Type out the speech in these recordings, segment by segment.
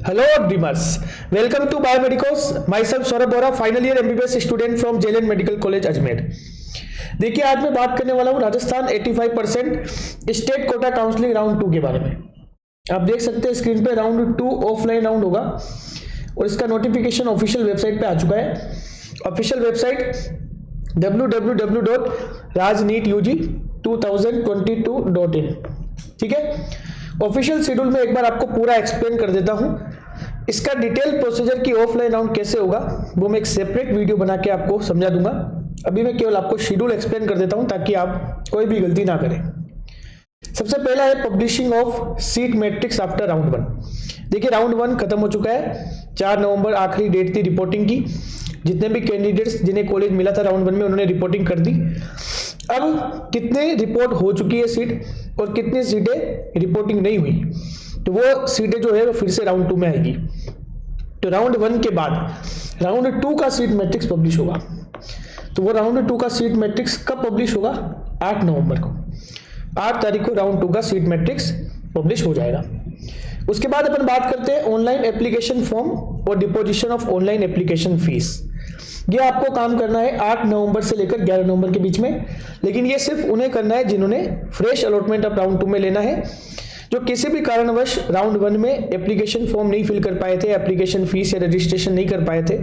Hello dreamers, welcome to Biomedicals. Myself Saurabh Bora, final year MBBS student from JLN medical college Ajmer. देखिए आज मैं बात करने वाला हूँ Rajasthan 85% state quota counselling round 2 के बारे में। आप देख सकते हैं स्क्रीन पे राउंड 2 ऑफलाइन राउंड होगा और इसका नोटिफिकेशन ऑफिशियल वेबसाइट पे आ चुका है। Official website www.rajneetug2022.in। ठीक है, ऑफिशियल शेड्यूल में एक बार आपको पूरा एक्सप्लेन कर देता हूं। इसका डिटेल प्रोसीजर की ऑफलाइन राउंड कैसे होगा वो मैं एक सेपरेट वीडियो बना के आपको समझा दूंगा। अभी मैं केवल आपको शेड्यूल एक्सप्लेन कर देता हूं ताकि आप कोई भी गलती ना करें। सबसे पहला है publishing of seat matrix after round 1। देखिए राउंड 1 खत्म हो चुका है, 4 नवंबर आखिरी डेट थी रिपोर्टिंग की। जितने भी कैंडिडेट्स जिन्हें कॉलेज मिला था राउंड 1 में उन्होंने रिपोर्टिंग कर दी। अब कितने रिपोर्ट हो चुकी है सीट और कितनी सीटें रिपोर्टिंग नहीं हुई, तो वो सीटें जो है वो फिर से राउंड 2 में आएगी। तो राउंड 1 के बाद राउंड 2 का सीट मैट्रिक्स पब्लिश होगा। तो वो राउंड 2 का सीट मैट्रिक्स कब पब्लिश होगा? 8 नवंबर को, 8 तारीख को राउंड 2 का सीट मैट्रिक्स पब्लिश हो जाएगा। उसके बाद अपन बात करते हैं ऑनलाइन एप्लीकेशन फॉर्म और deposition of online application fees. ये आपको काम करना है 8 नवंबर से लेकर 11 नवंबर के बीच में, लेकिन ये सिर्फ उन्हें करना है जिन्होंने फ्रेश अलॉटमेंट ऑफ राउंड 2 में लेना है। जो किसी भी कारणवश राउंड 1 में एप्लीकेशन फॉर्म नहीं फिल कर पाए थे, एप्लीकेशन फीस या रजिस्ट्रेशन नहीं कर पाए थे,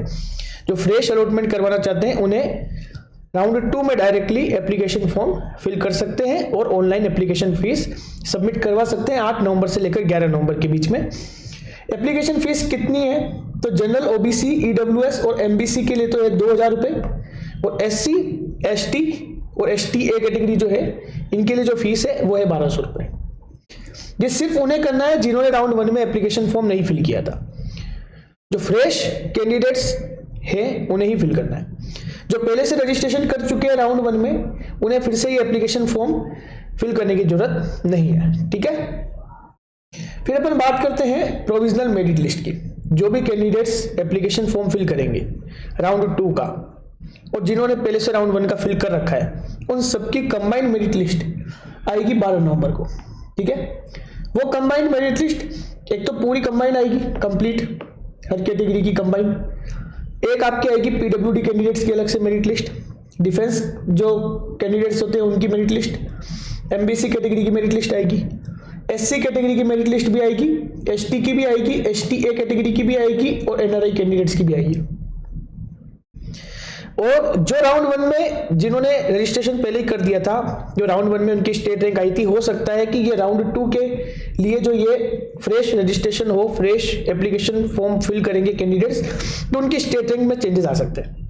जो फ्रेश अलॉटमेंट करवाना चाहते हैं उन्हें राउंड 2 में डायरेक्टली एप्लीकेशन फॉर्म फिल कर सकते हैं और ऑनलाइन एप्लीकेशन फीस सबमिट करवा सकते हैं 8 नवंबर से लेकर 11 नवंबर के बीच में। एप्लीकेशन फीस कितनी है? तो जनरल ओबीसी ईडब्ल्यूएस और एमबीसी के लिए तो है 2000 रुपये, और एससी एसटी और एसटी ए कैटेगरी जो है इनके लिए जो फीस है वो है 1200 रुपये। ये सिर्फ उन्हें करना है जिन्होंने राउंड 1 में एप्लीकेशन फॉर्म नहीं फिल किया था। जो फ्रेश कैंडिडेट्स हैं उन्हें ही फिल करना है। जो पहले से रजिस्ट्रेशन कर चुके हैं राउंड 1 में उन्हें फिर से ये एप्लीकेशन फॉर्म फिल करने की जरूरत नहीं है। ठीक है, फिर अपन बात करते हैं प्रोविजनल मेरिट लिस्ट की। जो भी कैंडिडेट्स एप्लीकेशन फॉर्म फिल करेंगे राउंड 2 का और जिन्होंने पहले से राउंड 1 का फिल कर रखा है उन सबकी कंबाइंड मेरिट लिस्ट आएगी 12 नवंबर को। ठीक है, वो कंबाइंड मेरिट लिस्ट एक तो पूरी कंबाइंड आएगी, कंप्लीट हर कैटेगरी की कंबाइंड। एक आपकी आएगी पीडब्ल्यूडी कैंडिडेट्स की अलग से मेरिट लिस्ट, डिफेंस जो कैंडिडेट्स होते हैं उनकी मेरिट लिस्ट, एमबीसी कैटेगरी की मेरिट लिस्ट आएगी, एससी कैटेगरी की मेरिट लिस्ट भी आएगी, एसटी की भी आएगी, एसटी ए कैटेगरी की भी आएगी और एनआरआई कैंडिडेट्स की भी आएगी। और जो राउंड 1 में जिन्होंने रजिस्ट्रेशन पहले ही कर दिया था, जो राउंड 1 में उनकी स्टेट रैंक आई थी, हो सकता है कि ये राउंड 2 के लिए जो ये फ्रेश रजिस्ट्रेशन हो, फ्रेश एप्लीकेशन फॉर्म फिल करेंगे कैंडिडेट्स, तो उनकी स्टेट रैंक में चेंजेस आ सकते हैं।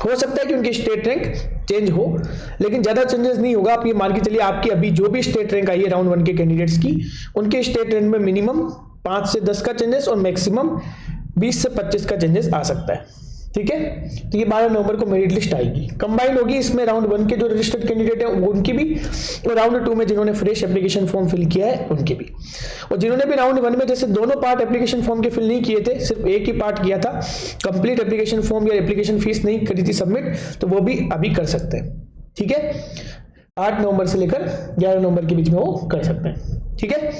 हो सकता है कि उनकी स्टेट रैंक चेंज हो, लेकिन ज्यादा चेंजेस नहीं होगा। आप ये मान के चलिए आपकी अभी जो भी स्टेट रैंक आई है राउंड 1 के कैंडिडेट्स की, उनके स्टेट रैंक में मिनिमम 5 से 10 का चेंजेस और मैक्सिमम 20 से 25 का चेंजेस आ सकता है। ठीक है, तो ये 12 नवंबर को मेरिट लिस्ट आएगी, कंबाइंड होगी। इसमें राउंड 1 के जो रजिस्टर्ड कैंडिडेट है उनकी भी और राउंड 2 में जिन्होंने फ्रेश एप्लीकेशन फॉर्म फिल किया है उनकी भी। और जिन्होंने भी राउंड 1 में जैसे दोनों पार्ट एप्लीकेशन फॉर्म के फिल नहीं किए थे, सिर्फ एक ही पार्ट किया था, कंप्लीट एप्लीकेशन फॉर्म या एप्लीकेशन फीस नहीं करी थी सबमिट, तो वो भी अभी कर सकते हैं। ठीक है, 8 नवंबर से लेकर 11 नवंबर के बीच में वो कर सकते हैं। ठीक है,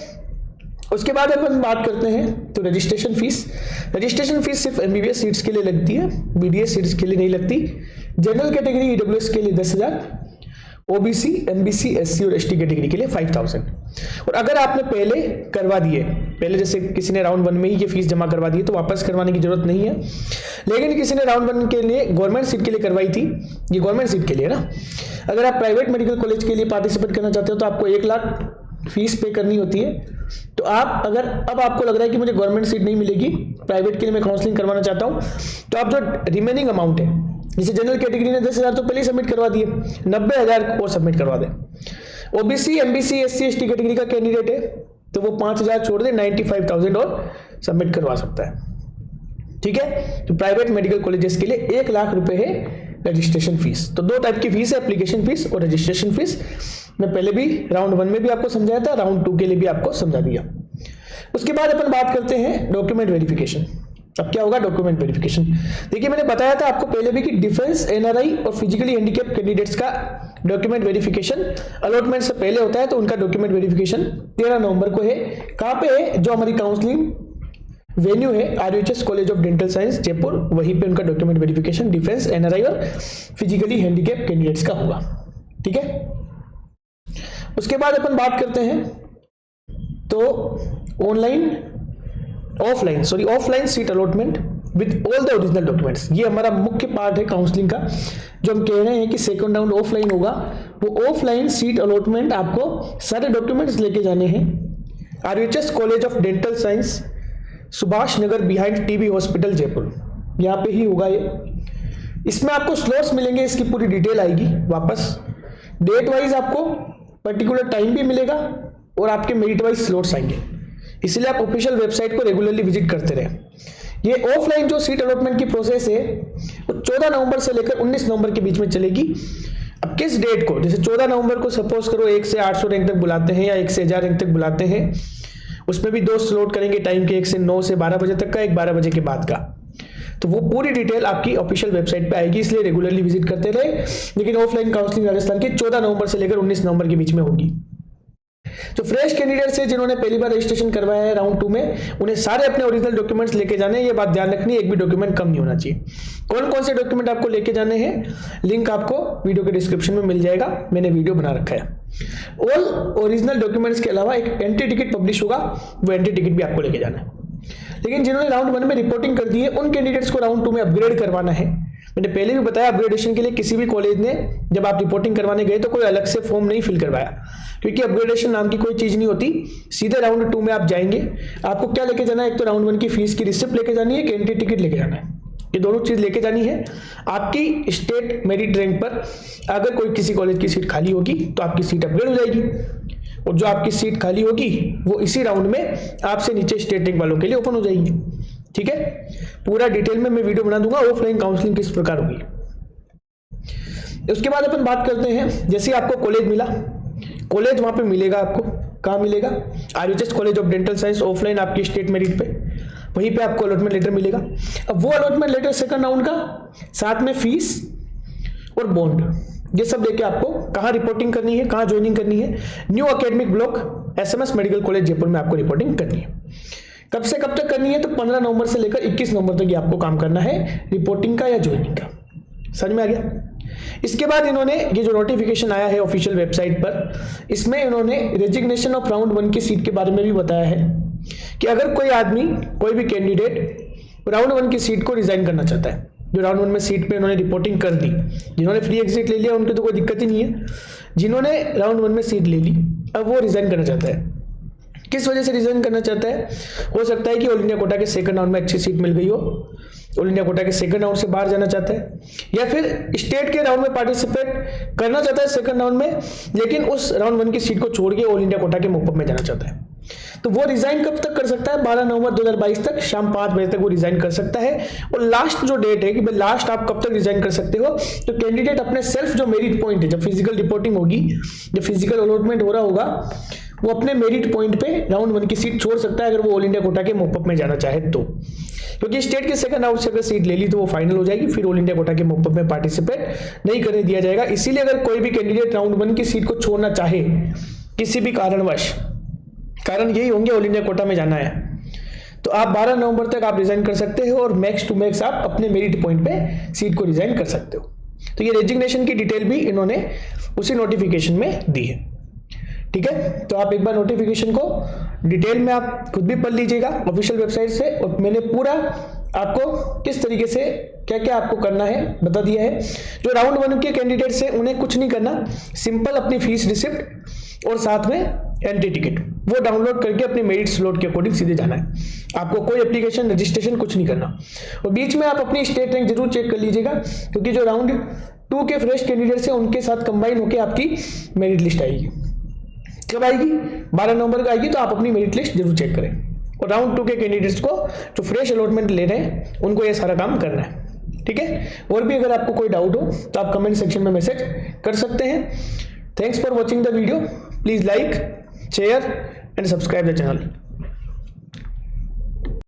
उसके बाद अपन बात करते हैं तो रजिस्ट्रेशन फीस। रजिस्ट्रेशन फीस सिर्फ एमबीबीएस सीट्स के लिए लगती है, बीडीएस सीट्स के लिए नहीं लगती। जनरल कैटेगरी ईडब्ल्यूएस के लिए 10,000, ओबीसी एमबीसी एससी और एसटी कैटेगरी के लिए 5000। और अगर आपने पहले करवा दिए, पहले जैसे किसी ने राउंड 1 में ही ये फीस जमा करवा दी है तो वापस करवाने की जरूरत नहीं है। लेकिन किसी ने राउंड 1 के लिए गवर्नमेंट सीट के लिए करवाई थी, ये गवर्नमेंट सीट के लिए ना, अगर आप प्राइवेट मेडिकल कॉलेज के लिए पार्टिसिपेट करना चाहते हो तो आपको 1 लाख फीस पे करनी होती है। तो आप अगर अब आपको लग रहा है कि मुझे गवर्नमेंट सीट नहीं मिलेगी, प्राइवेट के लिए मैं काउंसलिंग करवाना चाहता हूं, तो आप जो रिमेनिंग अमाउंट है, जैसे जनरल कैटेगरी ने 10,000 तो पहले ही सबमिट करवा दिए, 90,000 और सबमिट करवा दें। OBC MBC SC ST category का कैंडिडेट है तो वो 5,000 छोड़ दे, 95,000 और सबमिट करवा सकता है। ठीक है, तो प्राइवेट मेडिकल कॉलेजेस के लिए 1 लाख रुपए है रजिस्ट्रेशन फीस। तो 2 टाइप की फीस है, एप्लीकेशन फीस और रजिस्ट्रेशन फीस। मैं पहले भी राउंड 1 में भी आपको समझाया था, राउंड 2 के लिए भी आपको समझा दिया। उसके बाद अपन बात करते हैं डॉक्यूमेंट वेरिफिकेशन। अब क्या होगा डॉक्यूमेंट वेरिफिकेशन? देखिए मैंने बताया था आपको पहले भी कि डिफेंस, एनआरआई और फिजिकली हैंडीकैप कैंडिडेट्स का डॉक्यूमेंट वेरिफिकेशन अलॉटमेंट से पहले होता है, तो उनका डॉक्यूमेंट वेरिफिकेशन 13 नवंबर को है। कहां पे है? जो हमारी काउंसलिंग वेन्यू है RUHS college of dental science Jaipur, वहीं पे उनका डॉक्यूमेंट वेरिफिकेशन डिफेंस NRI और फिजिकली हैंडीकैप कैंडिडेट्स का होगा। ठीक है, उसके बाद अपन बात करते हैं तो offline seat allotment with all the original documents. ये हमारा मुख्य पार्ट है काउंसलिंग का, जो हम कह रहे हैं कि सेकंड राउंड ऑफलाइन होगा। वो ऑफलाइन सीट अलॉटमेंट आपको सारे डॉक्यूमेंट्स लेके जाने हैं RUHS college of dental science, Subhash Nagar behind TB hospital Jaipur, यहाँ पे ही होगा ये। इसमें आपको स्लॉट्स मिलेंगे, इसकी पूरी डिटेल आएगी वापस, डेट वाइज आपको पर्टिकुलर टाइम भी मिलेगा और आपके मेरिट वाइज स्लॉट्स आएंगे, इसलिए आप ऑफिशियल वेबसाइट को रेगुलरली विजिट करते रहें। ये ऑफलाइन जो सीट अलॉटमेंट की प्रोसेस है वो 14 नवंबर से लेकर 19 नवंबर के बीच में चलेगी। अब किस डेट को, जैसे 14 नवंबर को सपोज करो 1 से 800 रैंक तक बुलाते हैं या 1 से 1000 रैंक तक बुलाते हैं, उसमें भी 2 स्लॉट करेंगे टाइम के, 1 से 9 से 12 बजे तक का, 1 12 बजे के बाद का। तो वो पूरी डिटेल आपकी ऑफिशियल वेबसाइट पे आएगी, इसलिए रेगुलरली विजिट करते रहे। लेकिन ऑफलाइन काउंसलिंग राजस्थान की 14 नवंबर से लेकर 19 नवंबर के बीच में होगी। जो फ्रेश कैंडिडेट्स है जिन्होंने पहली बार रजिस्ट्रेशन करवाया है राउंड 2 में, उन्हें सारे अपने ओरिजिनल डॉक्यूमेंट्स लेके जाने हैं। ये बात ध्यान रखनी है, एक भी डॉक्यूमेंट कम नहीं होना चाहिए। कौन कौन से डॉक्यूमेंट आपको लेके जाने हैं, लिंक आपको वीडियो के डिस्क्रिप्शन में मिल जाएगा, मैंने वीडियो बना रखा है। ऑल ओरिजिनल डॉक्यूमेंट्स के अलावा एक एंट्री टिकट पब्लिश होगा, वो एंट्री टिकट भी आपको लेके जाना है। लेकिन जिन्होंने राउंड 1 में रिपोर्टिंग कर दी है, उन कैंडिडेट्स को राउंड 2 में अपग्रेड करवाना है। मैंने पहले भी बताया, अपग्रेडेशन के लिए किसी भी कॉलेज ने जब आप रिपोर्टिंग करवाने गए तो कोई अलग से फॉर्म नहीं फिल करवाया, क्योंकि अपग्रेडेशन नाम की कोई चीज नहीं होती। सीधे राउंड 2 में आप जाएंगे, आपको क्या लेके जाना है, एक तो राउंड 1 की फीस की रिसिप्ट लेके जानी है, एक एंट्री टिकट लेके जाना है। ये दोनों चीज लेके जानी है। आपकी स्टेट मेरिट रैंक पर अगर कोई किसी कॉलेज की सीट खाली होगी तो आपकी सीट अपग्रेड हो जाएगी, और जो आपकी सीट खाली होगी वो इसी राउंड में आपसे नीचे स्टेट रैंक वालों के लिए ओपन हो जाएगी। ठीक है, पूरा डिटेल में मैं वीडियो बना दूंगा ऑफलाइन काउंसलिंग किस प्रकार होगी। उसके बाद अपन बात करते हैं, जैसे आपको कॉलेज मिला, कॉलेज वहां पे मिलेगा आपको, कहाँ मिलेगा, RUHS college of dental science offline आपकी स्टेट मेरिट पे, वहीं पे आपको अलॉटमेंट लेटर मिलेगा। अब वो अलॉटमेंट लेटर सेकंड राउंड का, साथ में फीस और बॉन्ड, ये सब लेके आपको कहाँ रिपोर्टिंग करनी है, कहाँ ज्वाइनिंग करनी है, new academic block SMS medical college Jaipur में आपको रिपोर्टिंग करनी है। कब से कब तक करनी है, तो 15 नवंबर से लेकर 21 नवंबर तक ये आपको काम करना है रिपोर्टिंग का या ज्वाइनिंग का। समझ में आ गया। इसके बाद इन्होंने ये जो नोटिफिकेशन आया है ऑफिशियल वेबसाइट पर, इसमें इन्होंने रेजिग्नेशन ऑफ राउंड 1 की सीट के बारे में भी बताया है कि अगर कोई आदमी, कोई भी कैंडिडेट राउंड 1 की सीट को रिजाइन करना चाहता है, जो राउंड 1 में सीट पे इन्होंने रिपोर्टिंग कर दी, जिन्होंने फ्री एग्जिट ले लिया उनकी तो कोई दिक्कत ही नहीं है। जिन्होंने राउंड 1 में सीट ले ली, अब वो रिजाइन करना चाहता है, किस वजह से रिजाइन करना चाहता है, हो सकता है कि ऑल इंडिया कोटा के सेकंड राउंड में अच्छी सीट मिल गई हो, ऑल इंडिया कोटा के सेकंड राउंड से बाहर जाना चाहता है, या फिर स्टेट के राउंड में पार्टिसिपेट करना चाहता है सेकंड राउंड में, लेकिन उस राउंड 1 की सीट को छोड़ के ऑल इंडिया कोटा के मॉपअप में जाना चाहता है। तो वो रिजाइन कब तक कर सकता है, 12 नवंबर 2022 तक शाम 5 बजे तक वो रिजाइन कर सकता है। और लास्ट जो डेट है कि भाई लास्ट आप कब तक रिजाइन कर सकते हो, तो कैंडिडेट अपने सेल्फ जो मेरिट पॉइंट है, जब फिजिकल रिपोर्टिंग होगी, जब फिजिकल अलॉटमेंट हो रहा होगा, वो अपने मेरिट पॉइंट पे राउंड 1 की सीट छोड़ सकता है अगर वो ऑल इंडिया कोटा के मॉपअप में जाना चाहे तो, क्योंकि स्टेट के सेकंड राउंड से अगर सीट ले ली तो वो फाइनल हो जाएगी, फिर ऑल इंडिया कोटा के मॉपअप में पार्टिसिपेट नहीं करने दिया जाएगा। इसीलिए अगर कोई भी कैंडिडेट राउंड 1 की सीट को छोड़ना चाहे किसी भी कारणवश, कारण यही होंगे ऑल इंडिया कोटा में जाना है, तो आप 12 नवंबर तक आप रिजाइन कर सकते हो और मैक्स टू मैक्स आप अपने मेरिट पॉइंट पे सीट को रिजाइन कर सकते हो। तो ये रेजिग्नेशन की डिटेल भी इन्होंने उसी नोटिफिकेशन में दी है। ठीक है, तो आप एक बार नोटिफिकेशन को डिटेल में आप खुद भी पढ़ लीजिएगा ऑफिशियल वेबसाइट से, और मैंने पूरा आपको किस तरीके से क्या क्या आपको करना है बता दिया है। जो राउंड 1 के कैंडिडेट्स हैं उन्हें कुछ नहीं करना, सिंपल अपनी फीस रिसिप्ट और साथ में एंट्री टिकट वो डाउनलोड करके अपने मेरिट स्लॉट के अकॉर्डिंग सीधे जाना है। आपको कोई एप्लीकेशन रजिस्ट्रेशन कुछ नहीं करना, और बीच में आप अपनी स्टेट रैंक जरूर चेक कर लीजिएगा, क्योंकि जो राउंड 2 के फ्रेश कैंडिडेट्स हैं उनके साथ कंबाइन होकर आपकी मेरिट लिस्ट आएगी। कब आएगी, 12 नवंबर को आएगी, तो आप अपनी मेरिट लिस्ट जरूर चेक करें। और राउंड 2 के कैंडिडेट्स को जो फ्रेश अलॉटमेंट ले रहे हैं उनको ये सारा काम करना है। ठीक है, और भी अगर आपको कोई डाउट हो तो आप कमेंट सेक्शन में मैसेज कर सकते हैं। Thanks for watching the video, please like, share and subscribe the channel.